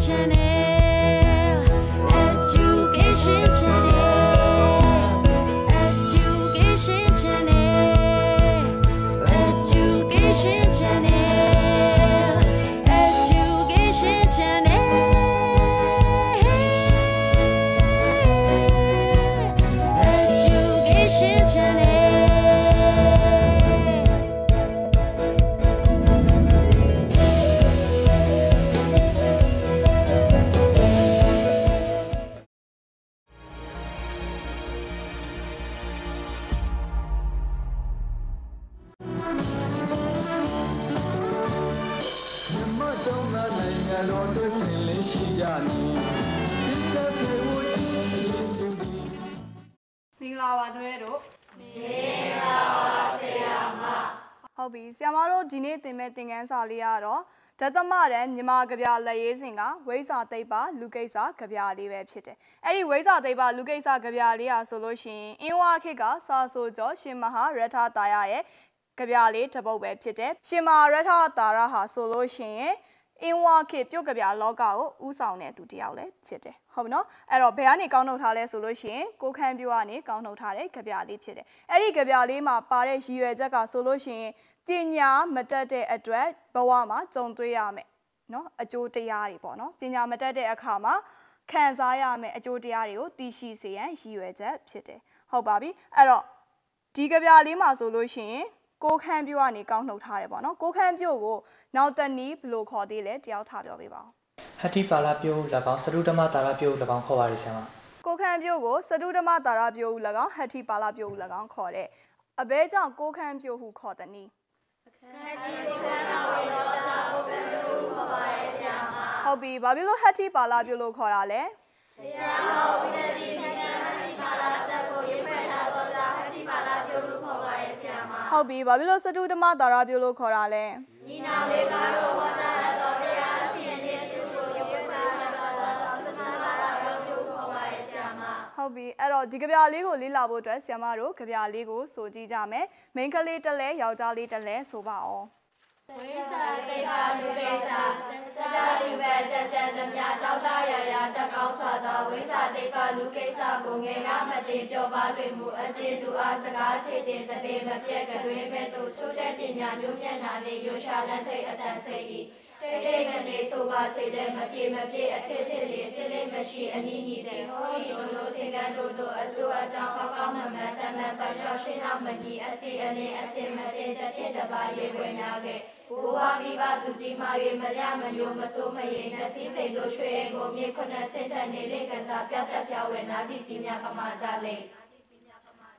channel, education channel, education channel, education channel, education channel, education channel.ဟုတ်ပြီဆရာမတို့ဒီနေ့သင်မဲ့သင်ခန်းစာလေးကတော့ဓတ္တမတန်းမြန်မာကဗျာလက်ရေးစဉ်ကဝိဇ္ဇာသိပ္ပလူကိစ္စကဗျာလေးပဲဖြစ်တယ်။အဲ့ဒီဝိဇ္ဇာသိပ္ပလူကိစ္စကဗျာလေးဟာဆိုလို့ရှိရင်အင်းဝါခေတ်ကစာဆိုကျော်ရှင်မဟာရထတာရရဲ့ကဗျာလေးတစ်ပုဒ်ပဲဖြစ်တယ်။ရှင်မဟာရထတာရဟာဆိုလို့ရှိရင်အင်းဝါခေတ်ပြုတ်ကဗျာလောကကိုဥဆောင်တဲ့သူတစ်ယောက်လည်းဖြစ်တယ်။ဟုတ်ပြီနော်။အဲ့တော့ဘယ်ကနေကောင်းနှုတ်ထားလဲဆိုလို့ရှိရင်ကိုခန့်ပြိုကနေကောင်းနှုတ်ထားတဲ့ကဗျာလေးဖြစ်တယ်။အဲ့ဒီကဗျာလေးမှာပါတဲ့ရည်ရွယ်ချက်ကဆိုလို့ရှိရင်ပညာမတတ်တဲ့အတွက်ဘဝမှာကြုံတွေ့ရမယ်နော်အကျိုးတရားတွေပေါ့နော်ပညာမတတ်တဲ့အခါမှာခံစားရမယ်အကျိုးတရားတွေကိုသိရှိစေရန်ရည်ရွယ်ချက်ဖြစ်တယ်ဟုတ်ပါပြီအဲ့တော့ဒီကဗျာလေးမှာဆိုလို့ရှိရင်ကိုခန့်ပြိုကနေကောင်းနှုတ်ထားတယ်ပေါ့နော်ကိုခန့်ပြိုကိုနောက်တနည်းဘယ်လိုခေါ်သေးလဲတယောက်ထားပြောပေးပါဦးဟတ္တိပါဠပြို၎င်းစတုဓမ္မတာရပြို၎င်းခေါ်ပါရဆရာမကိုခန့်ပြိုကိုစတုဓမ္မတာရပြိုဟု၎င်းဟတ္တိပါဠပြိုဟု၎င်းခေါ်တဲ့အဘဲကြောင့်ကိုခန့်ပြိုဟုခေါ်တဲ့နည်းဟုတ်ပြီဘာဖြစ်လို့ဟတ္တိပါဠပြုလို့ခေါ်တာလဲဆရာဟောဝိတ္တိမြတ်ဟတ္တိပါဠဇက်ကိုရွေးဖက်ထားသောကြောင့်ဟတ္တိပါဠပြုလို့ခေါ်ပါတယ်ဆရာမဟုတ်ပြီဘာဖြစ်လို့စတုဓမ္မတာရပြုလို့ခေါ်တာလဲညီနောင်လေးကားတို့ဟောကြားတတ်သောတရားအစဉ်အင်းအစုကိုရွေးဖက်ထားသောကြောင့်စတုဓမ္မတာရပြုလို့ခေါ်ပါတယ်ဆရာမဟုတ်ပြီအဲ့တော့ဒီကဗျာလေးကိုလေ့လာဖို့အတွက်ဆရာမတို့ကဗျာလေးကိုဆိုကြည့်ကြမယ်မိန်းကလေးတစ်လဲယောက်ျားလေးတစ်လဲဆိုပါအောင်ဝိဇ္ဇာတိတ်ပါလူကိစ္စကြကြလူပဲကြကြသမျှတောက်တရရတက်ကောင်းစွာသောဝိဇ္ဇာတိတ်ပါလူကိစ္စကိုငယ်ကမတင်ပြောပါလွင်မှုအကျေသူအားစကားချေတဲ့တပေမပြက်ကတွင်မဲ့သူချိုးတဲ့ပညာမျိုးမျက်နာလေးရွှရှာလက်ထိတ်အတန်စိတ်ဤတိတ်မနေဆိုပါချေတဲ့မပြေမပြေအထစ်ထစ်လေးအချစ်လေးမရှိအနည်းကြီးတဲ့ဟောဒီလိုစင်ကန်းတို့အကျိုးအကြောင်းကောင်းကောင်းမှန်မှန်တမန်ပတ်လျှောက်ရှင်းအောင်မကြီးအစီအလင်းအစင်မတင်တစ်ဖြစ်တစ်ပါးရေဝင်များခဲ့ဘိုးဘွားမိဘသူကြီးမှ၍မရမညိုမစိုးမရင်နှစီစိတ်တို့ရွှေကိုမြေခုနှစ်ဆင့်ထက်နေလေကစားပြတ်သက်ဖြောင်းဝဲနာတိကြီးများပမာကြလေ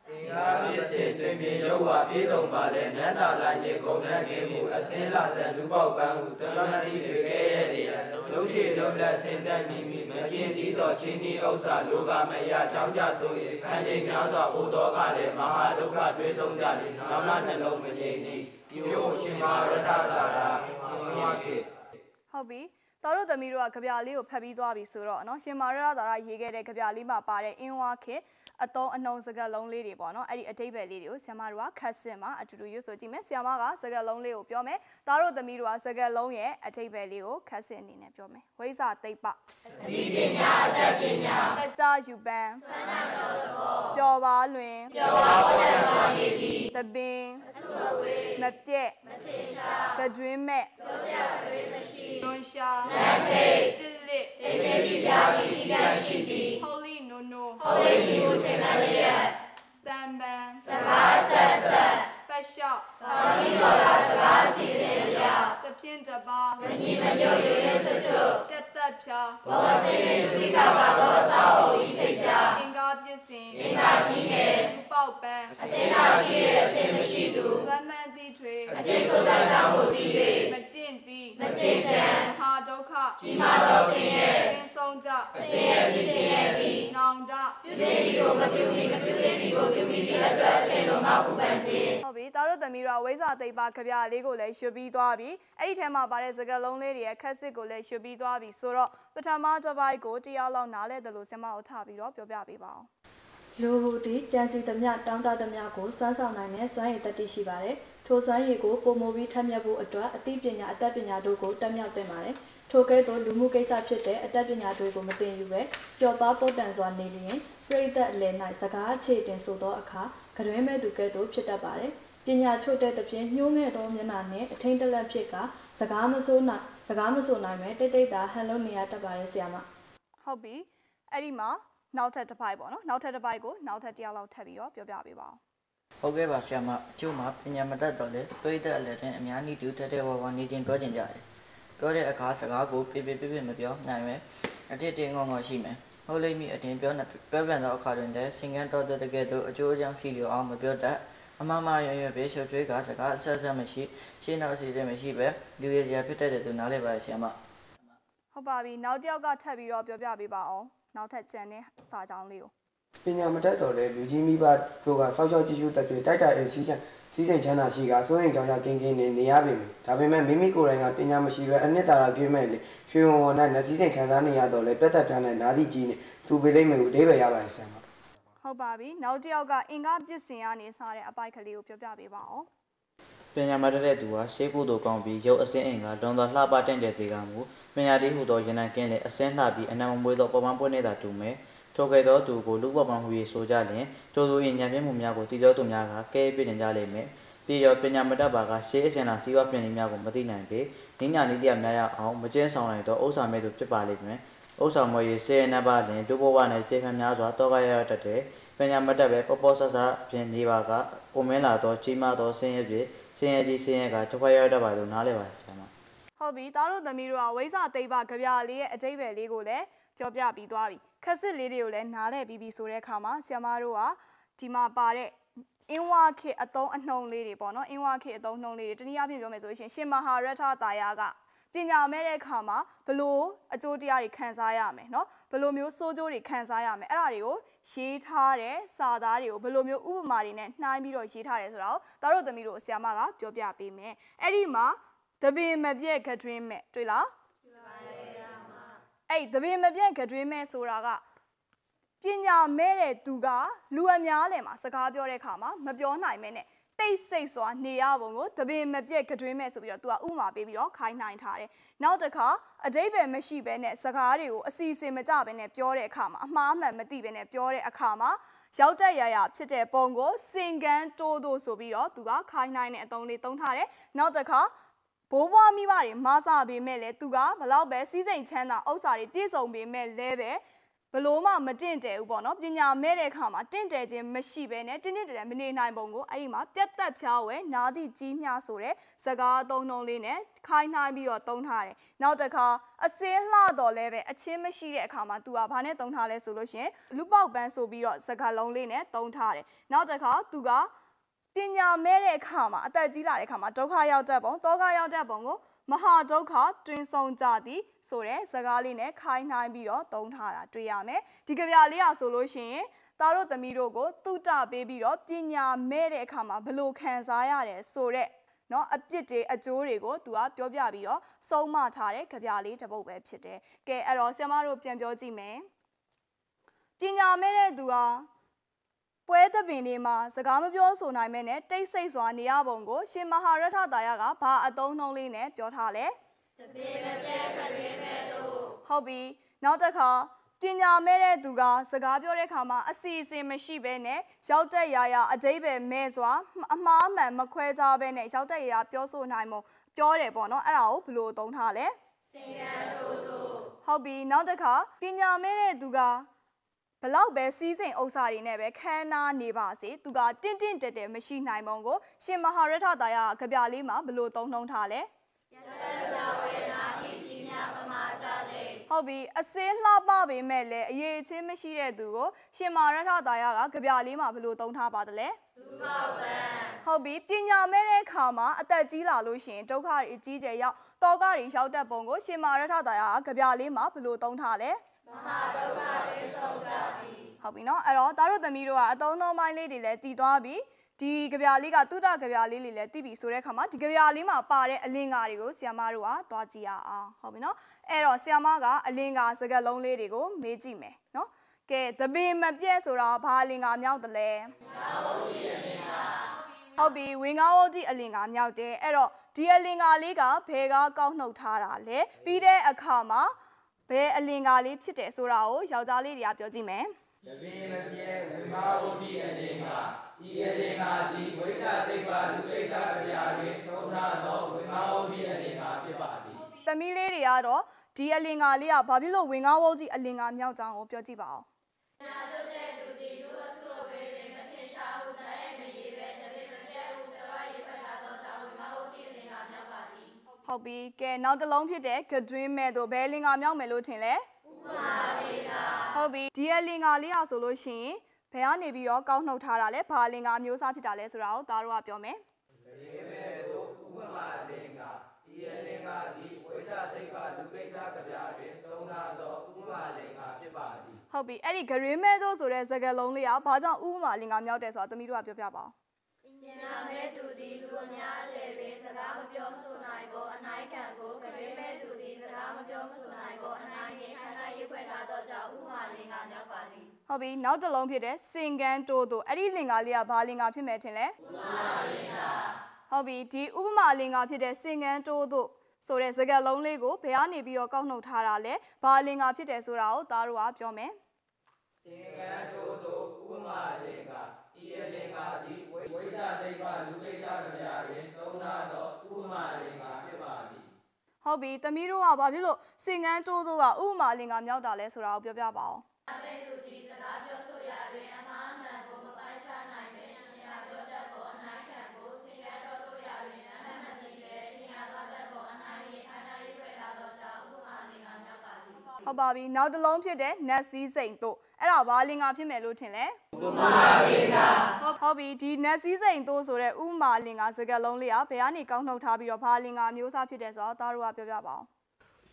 သင်္ကားပြည့်စေတွင်ပြေရုပ်ဝပြေဆုံးပါလေနန္တာလာခြင်းဂုံနဲ့ကင်းမှုအစင်းလာဆန်လူပေါက်ပန်းဟုတမန်တိတွေခဲ့ရတဲ့လုံးချေလုံးလက်စင်စက်မိမိမကျင်သည်တော့ချင်းဒီဥစ္စာလောကမယအကြောင်းကြဆို၏ဖန်ချိန်များစွာအိုတော်ကလည်းမဟာဒုက္ခတွေးဆုံးကြလေနောက်နှလုံးမငြိမ်သည်ပြို့ရှင်မာရထတာရာဘုရားခေဟုတ်ပြီတော်တို့သမီးတို့ကကြပြလေးကိုဖတ်ပြီးသွားပြီဆိုတော့နော်ရှင်မာရတာရာရေးခဲ့တဲ့ကြပြလေးမှာပါတဲ့အင်းဝါခေအတုံးအနှုံစကားလုံးလေးတွေပေါ့နော်အဲ့ဒီအတိတ်ပဲလေးတွေကိုဆရာမတို့ကခတ်စင်မှာအတူတူရွတ်ဆိုကြည့်မယ်ဆရာမကစကားလုံးလေးကိုပြောမယ်သားတို့သမီးတို့ကစကားလုံးရဲ့အတိတ်ပဲလေးကိုခတ်စင်အနေနဲ့ပြောမယ်ဝိဇ္ဇာသိပ္ပအတိပညာအတတ်ပညာတကြယူပန်းဆွမ်းနာတော်တော်ပျော်ပါလွင်ပျော်ပါဝတ်စွာနေသည်တပင်အစုအဝေးမပြက်မထေရှာကတွင်မဲ့ပြောစရာကတွင်မရှိတွန်ရှာလမ်းထိတ်ကျစ်လက်တိတ်တိတ်ပြပြသည်စီကံရှိသည် Holy no no ဟောလေးဒီကိုချိန်မှလျက်တန်ပန်စကားဆက်ဆက်ပတ်လျှောက်သာမီးတော်လာစကားစီစဉ်လျက်တပြင်းတပါမညီမညွတ်ရွရွဆွဆွတက်တက်ဖြာဘောစိတ်နဲ့သူကပါတော့စာအုပ်ဤထိတ်ပြအင်္ဂါပြည့်စင်အင်္ဂါကြီးနဲ့လူပေါက်ပန်းအစင်းသာရှိတဲ့အချင်းမရှိသူဝမ်းမှန်သည့်ထွေအချင်းဆိုတဲ့ကြောင့်ကိုတည်၍မကျင့်သည်မကျင့်ကြံဟာဒုက္ခကြီးမားသောဆင်းရဲပင်ဆုံးကြအဆင်းရဲကြီးဆင်းရဲသည်နောင်တပြုတဲ့ဒီကိုမပြုမိမပြုတဲ့ဒီကိုပြုမိသည့်အတွက်အချင်းတို့မှပူပန်ခြင်းဟုတ်ပြီသားတို့သမီးတို့ဝိဇ္ဇာသိပ္ပကြပြလေးကိုလည်းရွှေပြီးသွားပြီအဲ့ဒီထဲမှာပါတဲ့စကားလုံးလေးတွေရဲ့ခက်စစ်ကိုလည်းရွှေပြီးသွားပြီဆိုတော့ပထမတစ်ပိုင်းကိုတရားလောက်နားလဲတယ်လို့ဆရာမတို့ထားပြီးတော့ပြောပြပေးပါအောင်လူဟုသည်ကြံစီသမျှတောင်းတသမျှကိုစွမ်းဆောင်နိုင်တဲ့စွမ်းရည်တတိရှိပါတယ်ထိုစွမ်းရည်ကိုပုံမူပြီးထက်မြက်ဖို့အတွက်အသိပညာအတတ်ပညာတို့ကိုတက်မြောက်သင့်ပါတယ် ထိုကဲ့သို့လူမှုကိစ္စဖြစ်တဲ့အတတ်ပညာတွေကိုမတင်ယူပဲပျော်ပါးပုတ်တန်စွာနေလျင်ပြိတ္တအလယ်၌စကားအခြေတင်ဆိုသောအခါကတွင်မဲ့သူကဲ့သို့ဖြစ်တတ်ပါတယ်ပညာချို့တဲ့သဖြင့်ညှိုးငယ်သောမျက်နှာနှင့်အထိန်တလက်ဖြစ်ကစကားမဆိုနိုင်မဲ့တိတ်တိတ်သာဟန်လုံးနေရတတ်ပါတယ်ဆရာမဟုတ်ပြီအဲ့ဒီမှာနောက်ထပ်တစ်ပိုက်ပေါ့နော်နောက်ထပ်တစ်ပိုက်ကိုနောက်ထပ်တစ်ယောက်လောက်ထပ်ပြီးတော့ပြောပြပေးပါအောင်ဟုတ်ကဲ့ပါဆရာမအကျိုးမှာပညာမတတ်တော့လေတွေးတဲ့အလယ်တွင်အများကြီးတူတက်တဲ့ဝါနေချင်းပြောကျင်ကြတယ်ပြောတဲ့အခါစကားကိုပြမပြောနိုင်ပဲအတစ်တင်းငေါငေါရှိမယ်ဟုတ်လိမ့်မည်အတင်းပြောပြန်သောအခါတွင်လည်းစင်ကန်းတော်တဲ့ကဲ့သို့အကျိုးအကြောင်းစီလျော်အောင်မပြောတတ်အမမရွရွပဲရှုပ်ကျွေးကစကားအဆက်ဆက်မရှိရှင်းနောက်စီတဲ့မရှိပဲလူရစရာဖြစ်တတ်တဲ့သူနားလဲပါဆရာမဟုတ်ပါပြီနောက်တစ်ယောက်ကထပ်ပြီးတော့ပြောပြပေးပါအောင်နောက်ထပ်ကြံတဲ့စာကြောင်းလေးကိုပညာမတတ်တော့လေလူကြီးမိဘတို့ကစောက်ရှောက်ကြည့်ရှုတတ်ပြီးတိုက်တာအေးစီးစိမ်ချမ်းသာရှိကစိုးရင်ကြောင့်ကင်းနေရပြီဒါပေမဲ့မိမိကိုယ်တိုင်ကပညာမရှိပဲအနှစ်သာရကင်းမဲ့လေရွှေဝန်နဲ့နစီစိမ်ခံစားနေရတော့လေပြတ်သက်ပြန်းတဲ့နာသီကြီးနဲ့သူပေးလိုက်မယ်ကိုအဓိပ္ပာယ်ရပါတယ်ဆရာမဟုတ်ပါပြီနောက်တစ်ယောက်ကအင်္ဂါပစ္စင်ကနေစားတဲ့အပိုက်ကလေးကိုပြောပြပေးပါအောင်ပညာမတတ်တဲ့သူဟာရှေးကုသိုလ်ကောင်းပြီးရုပ်အစင်းအင်ကလွန်သောလှပတင့်တဲ့စေကမူပညာတည်းဟူသောယန္တကင်းလေအစင်းလှပြီးအနံမွေးသောပေါ်ပန်းပွင့်နေတာတူမယ်ထိုကဲ့သောသူကိုလူပေါ်ပန်းဟူ၍ဆိုကြလျင်ထိုသူ၏ဉာဏ်ပြည့်မှုများကိုတည်သောသူများကကဲပြည့်နေကြလိမ့်မယ်ပြီးရောပညာမတတ်ပါကရှေးအစင်လာစီးပွားပြင်နေများကိုမသိနိုင်ပေနိညာနိတရားများရအောင်မကျင်းဆောင်နိုင်သောဥစ္စာမဲ့သူဖြစ်ပါလိမ့်မယ်ဥစ္စာမွေ၍စေနပါလျင်ဒုဘဝ၌ကျေခံများစွာတောကရတတ်တဲ့ပညာမတတ်ပဲပေါ်ဆဆပြင်နေပါကပုံမင်းလာသောကြီးမားသောဆင်းရဲဖြစ်ဆင်းရဲကဒုက္ခရတတ်ပါလို့နားလည်ပါဆရာမဟုတ်ပြီသားတို့သမီးတို့ကဝိဇ္ဇသိပ္ပကြပြလေးရဲ့အကျိပ္ပယ်လေးကိုလည်းပြောပြပြီးသွားပြီခက်စစ်လေးတွေကိုလည်းနားလည်ပြီးဆိုတဲ့အခါမှာဆရာမတို့ကဒီမှာပါတဲ့အင်းဝါခေအသုံးအနှုံလေးတွေပေါ့နော်အင်းဝါခေအသုံးအနှုံလေးတွေတနည်းအားဖြင့်ပြောမယ်ဆိုရင်ရှင်မဟာရထတာယာကပညာမဲ့တဲ့အခါမှာဘလို့အကျိုးတရားတွေခံစားရမယ်နော်ဘလို့မျိုးစိုးကျိုးတွေခံစားရမယ်အဲ့ဒါတွေကိုရေးထားတဲ့စာသားတွေကိုဘလို့မျိုးဥပမာတွေနဲ့နှိုင်းပြီးတော့ရေးထားတယ်ဆိုတော့သားတို့သမီးတို့ဆရာမကပြောပြပေးမယ်အဲ့ဒီမှာသပင်မပြည့်ကတွင်းမဲ့တွေ့လားတွေ့ပါတယ်ဆရာမအဲ့သပင်မပြည့်ကတွင်းမဲ့ဆိုတာကပညာမဲ့တဲ့သူကလူအများလည်းမှာစကားပြောတဲ့အခါမှာမပြောနိုင်မဲနဲ့တိတ်ဆိတ်စွာနေရပုံကိုသပင်မပြည့်ကတွင်းမဲ့ဆိုပြီးတော့သူကဥမာပေးပြီးတော့ခိုင်းနိုင်ထားတယ်။နောက်တစ်ခါအတိတ်ပဲမရှိဘဲနဲ့စကားတွေကိုအစီအစဉ်မကြဘဲနဲ့ပြောတဲ့အခါမှာအမှားမှန်မသိဘဲနဲ့ပြောတဲ့အခါမှာရောက်တဲ့ရရဖြစ်တဲ့ပုံကိုစင်ကန်းတိုးဆိုပြီးတော့သူကခိုင်းနိုင်တဲ့အသုံးလေးသုံးထားတယ်။နောက်တစ်ခါဘိုးဘွားမိဘတွေမဆာပေးမဲ့လဲသူကဘလောက်ပဲစီးစိမ်ချမ်းသာဥစ္စာတွေပြည့်စုံပေးမဲ့လဲပဲဘလို့မှမတင့်တယ်ဘူးပေါ့နော်ပညာမဲ့တဲ့အခါမှာတင့်တယ်ခြင်းမရှိဘဲနဲ့တင်းတယ်မနေနိုင်ပုံကိုအဲ့ဒီမှာပြတ်သက်ဖြားဝဲနာသည့်ကြီးမြဆိုတဲ့စကားသုံးနှုံးလေးနဲ့ခိုင်းနှိုင်းပြီးတော့သုံးထားတယ်နောက်တစ်ခါအစင်းလှတော်လဲပဲအချင်းမရှိတဲ့အခါမှာသူကဘာနဲ့သုံးထားလဲဆိုလို့ရှင်လူပေါက်ပန်းဆိုပြီးတော့စကားလုံးလေးနဲ့သုံးထားတယ်နောက်တစ်ခါသူကပညာမဲ့တဲ့အခါမှာအသက်ကြီးလာတဲ့အခါမှာဒုက္ခရောက်တတ်ပုံတောကရောက်တတ်ပုံကိုမဟာဒုက္ခတွင်ဆုံကြသည်ဆိုတဲ့စကားလေးနဲ့ခိုင်းနှိုင်းပြီးတော့သုံးထားတာတွေ့ရမယ်ဒီကြပြလေးอ่ะဆိုလို့ရှိရင်သားတို့သမီးတို့ကိုတုတပေးပြီးတော့ပညာမဲ့တဲ့အခါမှာဘလို့ခံစားရတယ်ဆိုတဲ့เนาะအပြစ်တွေအကျိုးတွေကိုသူကပြောပြပြီးတော့ဆုံးမထားတဲ့ကြပြလေးတစ်ပုဒ်ပဲဖြစ်တယ်ကဲအဲ့တော့ဆရာမတို့ပြန်ပြောကြည့်မယ်ပညာမဲ့တဲ့သူဟာပွဲသပင်တွေမှာစကားမပြောဆိုနိုင်မဲနဲ့တိတ်ဆိတ်စွာနေရပုံကိုရှင်မဟာရထတာယကဘာအသုံးနှုံးလေးနဲ့ပြောထားလဲတပင်မပြဲခတွင်မဲ့တို့ဟုတ်ပြီနောက်တစ်ခါပညာမဲ့တဲ့သူကစကားပြောတဲ့အခါမှာအစီအစဉ်မရှိဘဲနဲ့ရောက်တဲ့ရာရာအတိတ်ပဲမဲ့စွာအမှားမှန်မခွဲခြားဘဲနဲ့ရောက်တဲ့ရာရာပြောဆိုနိုင်မှုပြောတယ်ပေါ့နော်အဲ့ဒါကိုဘယ်လိုသုံးထားလဲစင်ကန်းတို့ဟုတ်ပြီနောက်တစ်ခါပညာမဲ့တဲ့သူကဘလောက်ပဲစီးစိမ်ဥစ္စာတွေနဲ့ပဲခန်းနာနေပါစေသူကတင့်တယ်မရှိနိုင်ပုံကိုရှင်မဟာရထတာယကကြပြလေးမှာဘယ်လိုသုံးနှုံးထားလဲယတတဝေနာတိကြီးများပမာကြလေဟုတ်ပြီအစင်းလှပပေမဲ့လည်းအရေးချင်းမရှိတဲ့သူကိုရှင်မဟာရထတာယကကြပြလေးမှာဘယ်လိုသုံးထားပါသလဲလူပေါက်ပန်းဟုတ်ပြီပညာမဲ့တဲ့အခါမှာအသက်ကြီးလာလို့ရှိရင်ဒုက္ခတွေအကြီးကျယ်ရောက်တောကတွေရောက်တတ်ပုံကိုရှင်မဟာရထတာယကကြပြလေးမှာဘယ်လိုသုံးထားလဲမဟာဒုက္ခတွေဆုံးကြသည်ဟုတ်ပြီနော်အဲ့တော့သားတို့သမီးတို့ကအသုံးနှုံးပိုင်းလေးတွေလည်းတည်သွားပြီဒီကြပြလေးကတုတကြပြလေးတွေလည်းတည်ပြီဆိုတဲ့အခါမှာဒီကြပြလေးမှာပါတဲ့အလင်္ကာတွေကိုဆရာမတို့ကသွားကြည့်ရအောင်ဟုတ်ပြီနော်အဲ့တော့ဆရာမကအလင်္ကာစကားလုံးလေးတွေကိုမေးကြည့်မယ်နော်ကဲသပင်မပြည့်ဆိုတာဘာအလင်္ကာမြောက်တယ်လဲမြောက်ဦးကြီးအလင်္ကာဝ ဟုတ်ပြီဝင်းကားဝုတ်ကြီးအလင်ကမြောက်တယ်အဲ့တော့ဒီအလင်ကလေးကဘယ်ကကောက်နှုတ်ထားတာလဲပြီးတဲ့အခါမှာဘယ်အလင်ကလေးဖြစ်တယ်ဆိုတာကိုယောက်ျားလေးတွေကပြောကြည့်မယ်တပင်မပြဲဝိမာဝုဒ္ဓိအလင်္ကာဤအလင်္ကာသည်ဝိဇ္ဇသိပ္ပလူကိစ္စကဗျာတွင်သုံးနာသောဝိမာဝုဒ္ဓိအလင်္ကာဖြစ်ပါသည်သမီးလေးတွေကတော့ဒီအလင်္ကာလေးကဘာဖြစ်လို့ဝင်းကားဝုတ်ကြီးအလင်္ကာမြောက်ကြောင်းကိုပြောကြည့်ပါဦးနာကျတဲ့သူဒီလူအစုအဝေးတွင်မထင်ရှားဟုတည်းမရည်ပဲတပင်မပြဲဟုတဝါရေးဖတ်ထားသောကြောင့်ဝိမာဝုဒ္ဓိအလင်္ကာမြောက်ပါသည်ဟုတ်ပြီကဲနောက်တစ်လုံးဖြစ်တဲ့ကဒွင်းမဲ့တို့ဘယ်အလင်္ကာမြောက်မယ်လို့ထင်လဲဥမာလေးကဟုတ်ပြီဒီအလင်္ကာလေးဟာဆိုလို့ရှိရင်ဘယ်ကနေပြီးတော့ကောက်နှုတ်ထားတာလဲဘာအလင်္ကာမျိုးစားဖြစ်တာလဲဆိုတာကိုသားတို့ကပြောမယ်ရေမဲတို့ဥပမာအလင်္ကာဤအလင်္ကာသည်ဝိဇ္ဇသိပ္ပလူကိစ္စကဗျာတွင်သုံးနာသောဥပမာအလင်္ကာဖြစ်ပါသည်ဟုတ်ပြီအဲ့ဒီဂရင်းမဲတို့ဆိုတဲ့စကားလုံးလေးကဘာကြောင့်ဥပမာအလင်္ကာမြောက်တယ်ဆိုတာသမီးတို့ကပြောပြပါဦးပညာမဲ့သူသည်လူအများအလယ်တွင်စကားမပြောဆိုနိုင်ပေါ်အနိုင်ခံကိုဂရင်းမဲ့သူသည်စကားမပြောဆိုနိုင်ပေါ်အနိုင်ရင်ခန္ဓာရေးဖွဲ့ထားသောကြောင့်ဥပမာအလင်္ကာမြောက်ပါသည်ဟုတ်ပြီနောက်တစ်လုံးဖြစ်တဲ့စင်ကန်းတိုးတို့အဲ့ဒီလင်္ကာလေးကဘာလင်္ကာဖြစ်မယ်ထင်လဲဥပမာအလင်္ကာဟုတ်ပြီဒီဥပမာအလင်္ကာဖြစ်တဲ့စင်ကန်းတိုးတို့ဆိုတဲ့စကားလုံးလေးကိုဘယ်ကနေပြီးတော့ကောက်နှုတ်ထားတာလဲဘာအလင်္ကာဖြစ်တယ်ဆိုတာကိုသားတို့ကပြောမယ်စင်ကန်းတိုးတို့ဥပမာအလင်္ကာဤအလင်္ကာသည်ဝိဇ္ဇသိပ္ပလူကိစ္စကဗျာတွင်သုံးနာသောဥပမာအလင်္ကာဖြစ်ပါသည်ဟုတ်ပြီသမီးတို့ကဘာဖြစ်လို့စင်ကန်းတိုးတို့ကဥပမာအလင်္ကာမြောက်တာလဲဆိုတာကိုပြောပြပါဦးအမေသူဒီစကားပြောဆိုရာတွင်အမှားမှန်ကိုမပိုင်းခြားနိုင်တဲ့တရားပြောတတ်ပေါ်အနိုင်ခံကိုစင်ရတော်တို့ရာတွင်အမှန်မှန်တည်တဲ့တရားတော်တတ်ပေါ်အနိုင်ရေးခန္ဓာရေးဖွဲ့ထားသောကြောင့်ဥပမာအလင်္ကာမြောက်ပါသည်ဟုတ်ပါပြီနောက်တစ်လုံးဖြစ်တဲ့နတ်စည်းစိန်တို့အဲ့ဒါဘာအလင်္ကာဖြစ်မယ်လို့ထင်လဲဥပမာအလင်္ကာဟုတ်ပြီဒီနတ်စည်းစိန်တို့ဆိုတဲ့ဥပမာအလင်္ကာစကားလုံးလေးကဘယ်ကနေကောက်နှုတ်ထားပြီးတော့ဘာအလင်္ကာမျိုးစားဖြစ်တယ်ဆိုတော့သားတို့ကပြောပြပါဦး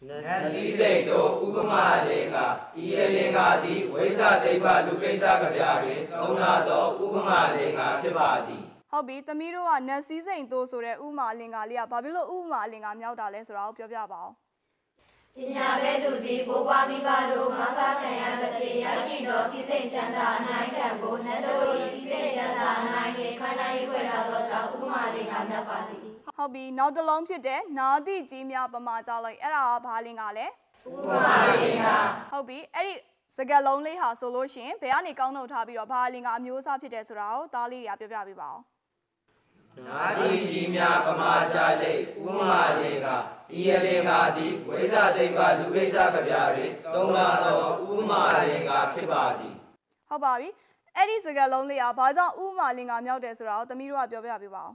နတ်စည်းစိတ်တို့ဥပမာအလင်္ကာဤအလင်္ကာသည်ဝိဇ္ဇသိပ္ပလူကိစ္စကဗျာတွင်သုံးနာသောဥပမာအလင်္ကာဖြစ်ပါသည်ဟုတ်ပြီသမီးတို့ကနတ်စည်းစိန်တို့ဆိုတဲ့ဥပမာအလင်္ကာလေးကဘာဖြစ်လို့ဥပမာအလင်္ကာမြောက်တာလဲဆိုတာကိုပြောပြပါဦးပညာမဲ့သူသည်ဘိုးဘွားမိဘတို့မဆာခံရသဖြင့်ရရှိသောစီစိတ်ချမ်းသာအနိုင်ခံကိုနတ်တို့၏စီစိတ်ချမ်းသာအနိုင်နှင့်ခန္ဓာရေးဖွဲ့ထားသောကြောင့်ဥပမာအလင်္ကာမြောက်ပါသည်ဟုတ်ပြီနောက်တစ်လုံးဖြစ်တဲ့နာတိကြီးများပမာကြောက်လိုက်အဲ့ဒါကဘာလင်္ကာလဲဥပမာအလင်္ကာဟုတ်ပြီအဲ့ဒီစကားလုံးလေးဟာဆိုလို့ရှိရင်ဘယ်ကနေကောက်နှုတ်ထားပြီးတော့ဘာအလင်္ကာအမျိုးအစားဖြစ်တယ်ဆိုတာကိုသားလေးတွေကပြောပြပေးပါဦးနာတိကြီးများပမာကြလိမ့်ဥပမာအလင်္ကာဤအလင်္ကာသည်ဝိဇ္ဇသိပ္ပလူကိစ္စကဗျာတွင်သုံးနာသောဥပမာအလင်္ကာဖြစ်ပါသည်ဟုတ်ပါပြီအဲ့ဒီစကားလုံးလေးကဘာကြောင့်ဥပမာအလင်္ကာမြောက်တယ်ဆိုတာကိုသမီးတို့ကပြောပြပေးပါဦ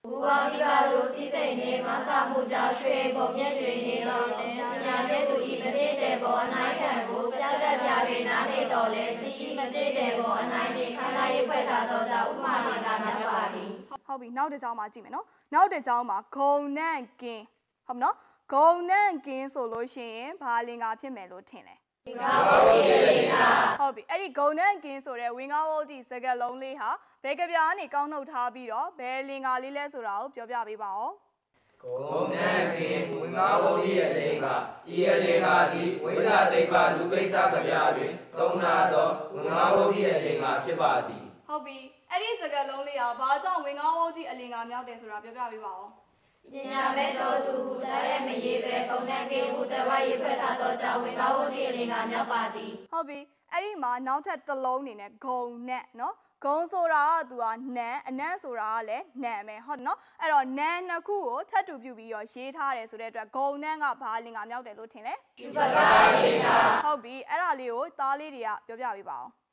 းဘုရားမိဘတို့စီစိတ်နှင့်မဆာမှုကြောင့်ရွှေပုံမြတ်တွင်နေသောပညာမဲ့သူဤမတည့်တဲ့ပေါ်အနိုင်ခံကိုပြတ်သက်ပြတွင်နားနေတော်လဲကြီးမတည့်တဲ့ပေါ်အနိုင်နှင့်ခန္ဓာရေးဖွဲ့ထားသောကြောင့်ဥပမာအလင်္ကာမြောက်ပါသည်ဟုတ်ပြီနောက်တစ်ကြောင်းမှာကြည့်မယ်နော်နောက်တစ်ကြောင်းမှာဂုံနန့်ကင်းဟုတ်မနော်ဂုံနန့်ကင်းဆိုလို့ရှိရင်ဘာအလင်္ကာဖြစ်မယ်လို့ထင်လဲဝင်းကားဝုဒ္ဓိအလင်္ကာဟုတ်ပြီအဲ့ဒီဂုံနန့်ကင်းဆိုတဲ့ဝင်းကားဝုဒ္ဓိစကားလုံးလေးဟာဘယ်ကဗျာကနေကောက်နှုတ်ထားပြီးတော့ဘယ်အလင်္ကာလေးလဲဆိုတာကိုပြောပြပေးပါဦးဂုံနန့်ကင်းဝင်းကားဝုဒ္ဓိအလင်္ကာဤအလင်္ကာသည်ဝိဇ္ဇသိပ္ပလူကိစ္စကဗျာတွင်သုံးနာသောဝင်းကားဝုဒ္ဓိအလင်္ကာဖြစ်ပါသည်ဟုတ်ပြီအဲ့ဒီစကားလုံးလေးကဘာကြောင့်ဝင်းကားဝုဒ္ဓိအလင်္ကာမြောက်တယ်ဆိုတာပြောပြပေးပါဦးပညာမဲ့တော်သူဟူတည်းမရေးပဲဂုံနန့်ကင်းဟူတည်းဝါရေးဖွဲ့ထားသောကြောင့်ဝင်းကားဝုဒ္ဓိအလင်္ကာမြောက်ပါသည်ဟုတ်ပြီအဲ့ဒီမှာနောက်ထပ်တစ်လုံးနေနဲ့ဂုံနန့်နော်ဂုံဆိုတာကသူကနန်အနံ့ဆိုတာကလည်းနန်ပဲဟုတ်နော်အဲ့တော့နန်နှစ်ခုကိုထပ်တူပြုပြီးတော့ရေးထားတယ်ဆိုတဲ့အတွက်ဂုံနန့်ကဘာအလင်္ကာမြောက်တယ်လို့ထင်လဲယူပကအလင်္ကာဟုတ်ပြီအဲ့ဒါလေးကိုသားလေးတွေကပြောပြပေးပါဦး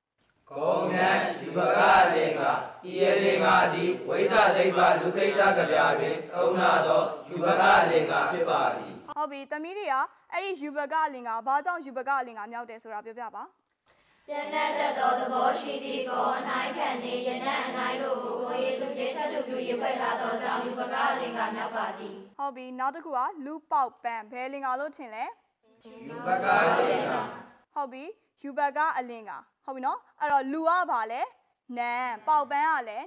ဂုံနန့်ယူပကအလင်္ကာဤအလင်္ကာသည်ဝိဇ္ဇသိပ္ပလူကိစ္စကဗျာတွင်သုံးနာသောယူပကအလင်္ကာဖြစ်ပါသည်ဟုတ်ပြီသမီးတွေကအဲ့ဒီယူပကအလင်္ကာဘာကြောင့်ယူပကအလင်္ကာမြောက်တယ်ဆိုတာပြောပြပါပြန်တတ်သောသဘောရှိသည့်ကိုအနိုင်ခံနေရနံ့အနိုင်တို့ကိုရေလူချင်းထပ်တူပြုရေဖွဲ့ထားသောကြောင့်ယူပကအလင်္ကာမြောက်ပါသည်ဟုတ်ပြီနောက်တစ်ခုကလူပေါက်ပန်းဘယ်အလင်္ကာလို့ထင်လဲယူပကအလင်္ကာဟုတ်ပြီယူပကအလင်္ကာဟုတ်ပြီနော်အဲ့တော့လူကဘာလဲနန်ပေါက်ပန်းကလည်း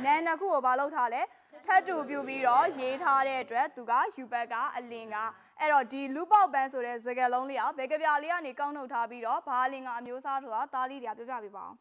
နန်နှစ်ခုကိုဘာလုပ်ထားလဲထပ်တူပြုပြီးတော့ရေးထားတဲ့အတွက်သူကယူပကအလင်္ကာအဲ့တော့ဒီလူပေါက်ပန်းဆိုတဲ့စကားလုံးလေးကဘယ်ကဗျာလေးကနေကောက်နှုတ်ထားပြီးတော့ဘာအလင်္ကာအမျိုးအစားဆိုတာသားလေးတွေကပြောပြပေးပါဦး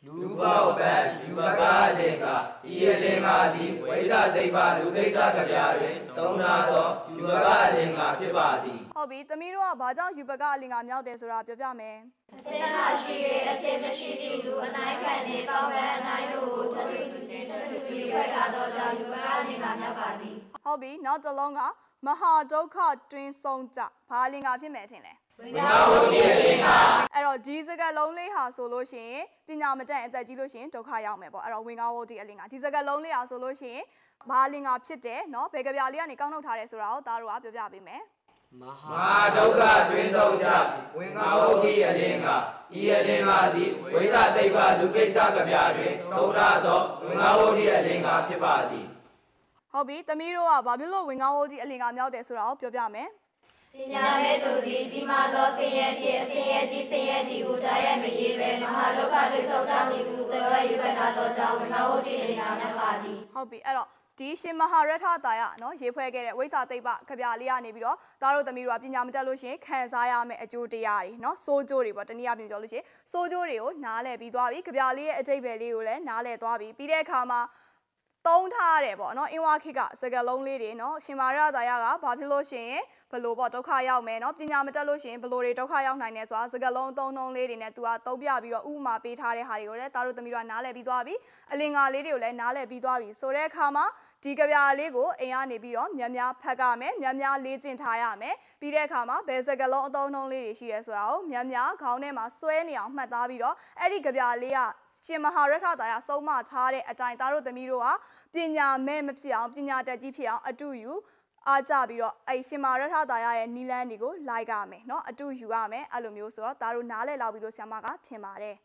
လူပေါပံယူပကားလင်္ကာဤအလင်္ကာသည်ဝိဇ္ဇသိပ္ပလူကိစ္စကဗျာတွင်သုံးနာသောယူပကားအလင်္ကာဖြစ်ပါသည်ဟုတ်ပြီသမီးတို့ကဘာကြောင့်ယူပကအလင်္ကာမြောက်တယ်ဆိုတာပြောပြမယ်အစင်းမရှိ၍အစင်းမရှိသည့်လူအနိုင်ခံနေပေါင်းပန်းအနိုင်တို့ကိုထထူသူချင်းထထူ၍ဖွဲ့ထားသောကြောင့်ယူပကအလင်္ကာမြောက်ပါသည်ဟုတ်ပြီနောက်တစ်လုံးကမဟာဒုက္ခတွင်ဆုံးကြဘာအလင်္ကာဖြစ်မယ်ထင်လဲဝိငါဝတိအလင်္ကာအဲ့တော့ဒီစကားလုံးလေးဟာဆိုလို့ရှိရင်ပညာမတတ်အသက်ကြီးလို့ရှိရင်ဒုက္ခရောက်မယ်ပေါ့အဲ့တော့ဝိငါဝတိအလင်္ကာဒီစကားလုံးလေးဟာဆိုလို့ရှိရင်ဘာအလင်္ကာဖြစ်တယ်เนาะဘယ်ကြပြလေးကနေကောက်နှုတ်ထားတယ်ဆိုတာကိုသားတို့ကပြောပြပေးမယ်မဟာဒုက္ခတွင်ဆုံးကြဝိငါဝတိအလင်္ကာဤအလင်္ကာသည်ဝိဇ္ဇသိပ္ပလူကိစ္စကဗျာတွင်သုံးနာသောဝိငါဝတိအလင်္ကာဖြစ်ပါသည်ဟုတ်ပြီသမီးတို့ကဘာဖြစ်လို့ဝိငါဝတိအလင်္ကာမြောက်တယ်ဆိုတာကိုပြောပြမယ်ပညာမဲ့သူသည်ကြီးမားသောဆင်းရဲဖြင့်ဆင်းရဲကြီးဆင်းရဲသည်ကိုတရားရမရေးပဲမဟာဒုက္ခတွေဆုံးကြောင်းသည်ကိုတော်ရရွေးပတ်ထားသောကြောင့်ဝိငါဝတိအလင်္ကာများပါသည်ဟုတ်ပြီအဲ့တော့ဒီရှင်မဟာရထတာယနော်ရေးဖွဲ့ခဲ့တဲ့ဝိဇ္ဇာသိပ္ပကြပြလေးကနေပြီးတော့သားတို့သမီးတို့ကပညာမတတ်လို့ရှိရင်ခံစားရမယ့်အကျိုးတရားတွေနော်စိုးကျိုးတွေပေါ့တနည်းအားဖြင့်ပြောလို့ရှိရင်စိုးကျိုးတွေကိုနားလည်ပြီးသွားပြီကြပြလေးရဲ့အတိတ်ပဲလေးကိုလည်းနားလည်သွားပြီပြီးတဲ့အခါမှာသုံးထားတယ်ပေါ့နော်အင်ဝါခိကစကားလုံးလေးတွေနော်ရှင်မာရတာယကဘာဖြစ်လို့ရှိရင်ဘလို့ပေါ့ဒုက္ခရောက်မယ်နော်ပညာမတတ်လို့ရှိရင်ဘလို့တွေဒုက္ခရောက်နိုင်တယ်ဆိုတာစကားလုံးသုံးနှုန်းလေးတွေနဲ့သူကသုံးပြပြီးတော့ဥပမာပေးထားတဲ့ဟာတွေကိုလည်းသားတို့သမီးတို့ကနားလည်ပြီးသွားပြီအလင်္ကာလေးတွေကိုလည်းနားလည်ပြီးသွားပြီဆိုတဲ့အခါမှာဒီကြပြလေးကိုအိမ်ကနေပြီးတော့များများဖတ်ကြမယ်များများလေ့ကျင့်ထားရမယ်ပြီးတဲ့အခါမှာဘယ်စကားလုံးအသုံးနှုန်းလေးတွေရှိရဲဆိုတာကိုများများခေါင်းထဲမှာစွဲနေအောင်မှတ်သားပြီးတော့အဲ့ဒီကြပြလေးကရှင်မဟာရထတာယဆုံးမထားတဲ့အတိုင်းသားတို့သမီးတို့ကပညာမဲ့မဖြစ်အောင်ပညာတတ်ကြီးဖြစ်အောင်အတူယူအားကြပြီးတော့အဲ့ရှင်မဟာရထတာယရဲ့နီလန်းတွေကိုလိုက်ရမယ်เนาะအတူယူရမယ်အဲ့လိုမျိုးဆိုတော့သားတို့နားလည်လောက်ပြီးလို့ဆရာမကထင်ပါတယ်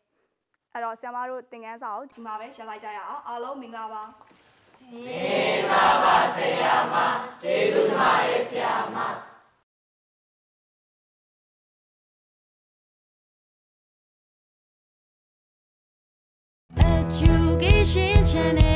အဲ့တော့ဆရာမတို့သင်ခန်းစာကိုဒီမှာပဲရှင်းလိုက်ကြရအောင်အားလုံးမင်္ဂလာပါမင်္ဂလာပါဆရာမကျေးဇူးတင်ပါတယ်ဆရာမEducation Channel